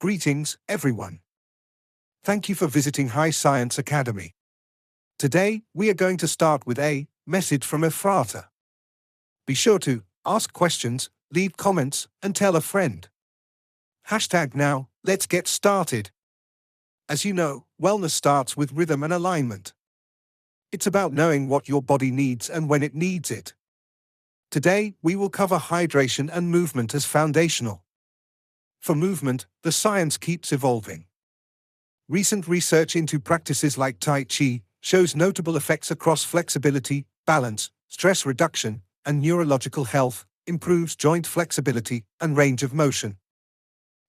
Greetings, everyone. Thank you for visiting High Science Academy. Today, we are going to start with a message from Ephrata. Be sure to ask questions, leave comments, and tell a friend. Now, let's get started. As you know, wellness starts with rhythm and alignment. It's about knowing what your body needs and when it needs it. Today, we will cover hydration and movement as foundational. For movement, the science keeps evolving. Recent research into practices like Tai Chi shows notable effects across flexibility, balance, stress reduction, and neurological health, improves joint flexibility and range of motion.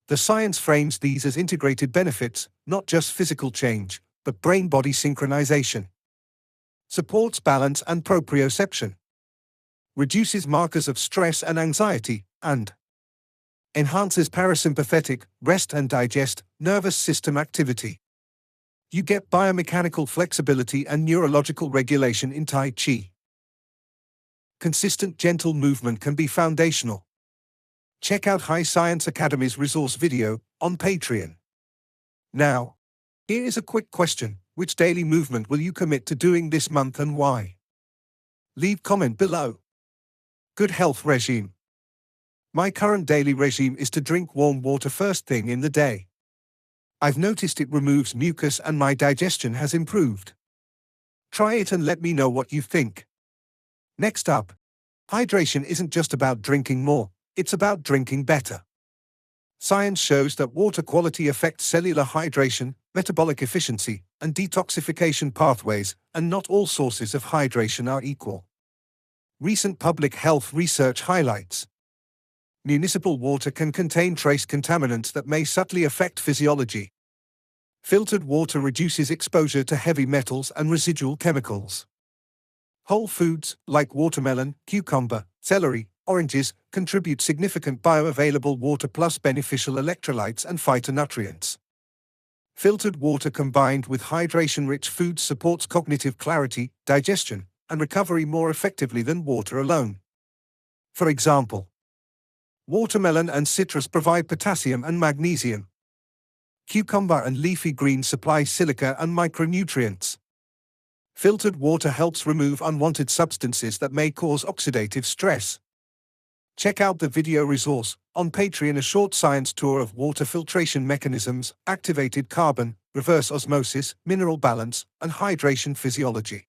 The science frames these as integrated benefits, not just physical change, but brain-body synchronization. Supports balance and proprioception. Reduces markers of stress and anxiety, and enhances parasympathetic, rest and digest, nervous system activity. You get biomechanical flexibility and neurological regulation in Tai Chi. Consistent gentle movement can be foundational. Check out High Science Academy's resource video on Patreon. Now, here is a quick question. Which daily movement will you commit to doing this month and why? Leave comment below. Good health regime. My current daily regime is to drink warm water first thing in the day. I've noticed it removes mucus and my digestion has improved. Try it and let me know what you think. Next up, hydration isn't just about drinking more, it's about drinking better. Science shows that water quality affects cellular hydration, metabolic efficiency, and detoxification pathways, and not all sources of hydration are equal. Recent public health research highlights municipal water can contain trace contaminants that may subtly affect physiology. Filtered water reduces exposure to heavy metals and residual chemicals. Whole foods, like watermelon, cucumber, celery, oranges, contribute significant bioavailable water plus beneficial electrolytes and phytonutrients. Filtered water combined with hydration-rich foods supports cognitive clarity, digestion, and recovery more effectively than water alone. For example, watermelon and citrus provide potassium and magnesium. Cucumber and leafy greens supply silica and micronutrients. Filtered water helps remove unwanted substances that may cause oxidative stress. Check out the video resource on Patreon, a short science tour of water filtration mechanisms, activated carbon, reverse osmosis, mineral balance, and hydration physiology.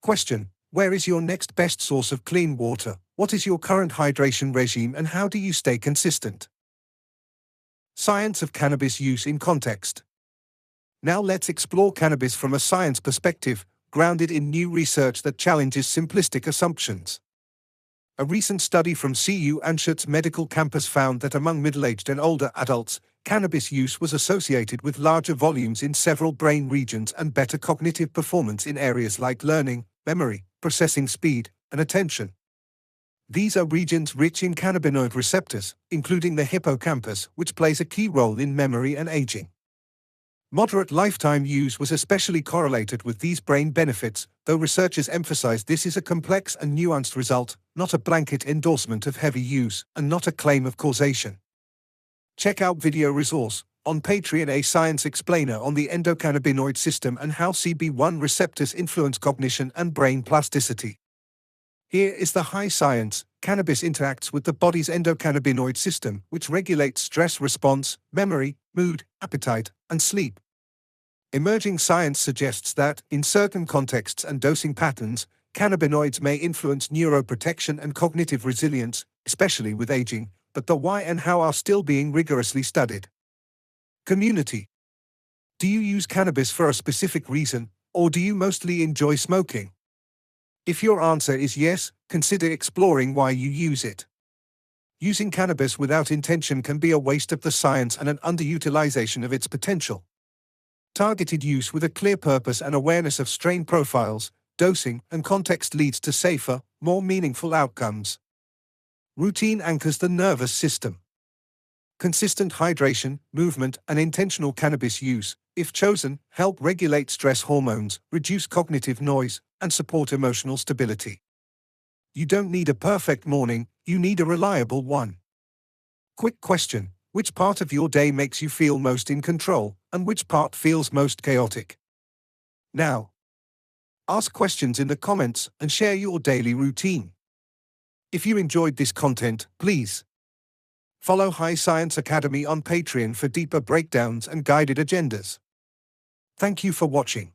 Question: where is your next best source of clean water? What is your current hydration regime and how do you stay consistent? Science of cannabis use in context. Now let's explore cannabis from a science perspective, grounded in new research that challenges simplistic assumptions. A recent study from CU Anschutz Medical Campus found that among middle-aged and older adults, cannabis use was associated with larger volumes in several brain regions and better cognitive performance in areas like learning, memory, processing speed, and attention. These are regions rich in cannabinoid receptors, including the hippocampus, which plays a key role in memory and aging. Moderate lifetime use was especially correlated with these brain benefits, though researchers emphasize this is a complex and nuanced result, not a blanket endorsement of heavy use, and not a claim of causation. Check out video resource on Patreon, a science explainer on the endocannabinoid system and how CB1 receptors influence cognition and brain plasticity. Here is the high science. Cannabis interacts with the body's endocannabinoid system, which regulates stress response, memory, mood, appetite, and sleep. Emerging science suggests that, in certain contexts and dosing patterns, cannabinoids may influence neuroprotection and cognitive resilience, especially with aging, but the why and how are still being rigorously studied. Community. Do you use cannabis for a specific reason, or do you mostly enjoy smoking? If your answer is yes, consider exploring why you use it. Using cannabis without intention can be a waste of the science and an underutilization of its potential. Targeted use with a clear purpose and awareness of strain profiles, dosing, and context leads to safer, more meaningful outcomes. Routine anchors the nervous system. Consistent hydration, movement, and intentional cannabis use, if chosen, help regulate stress hormones, reduce cognitive noise, and support emotional stability. You don't need a perfect morning, you need a reliable one. Quick question: Which part of your day makes you feel most in control, and which part feels most chaotic? Now, ask questions in the comments and share your daily routine. If you enjoyed this content, please follow High Science Academy on Patreon for deeper breakdowns and guided agendas. Thank you for watching.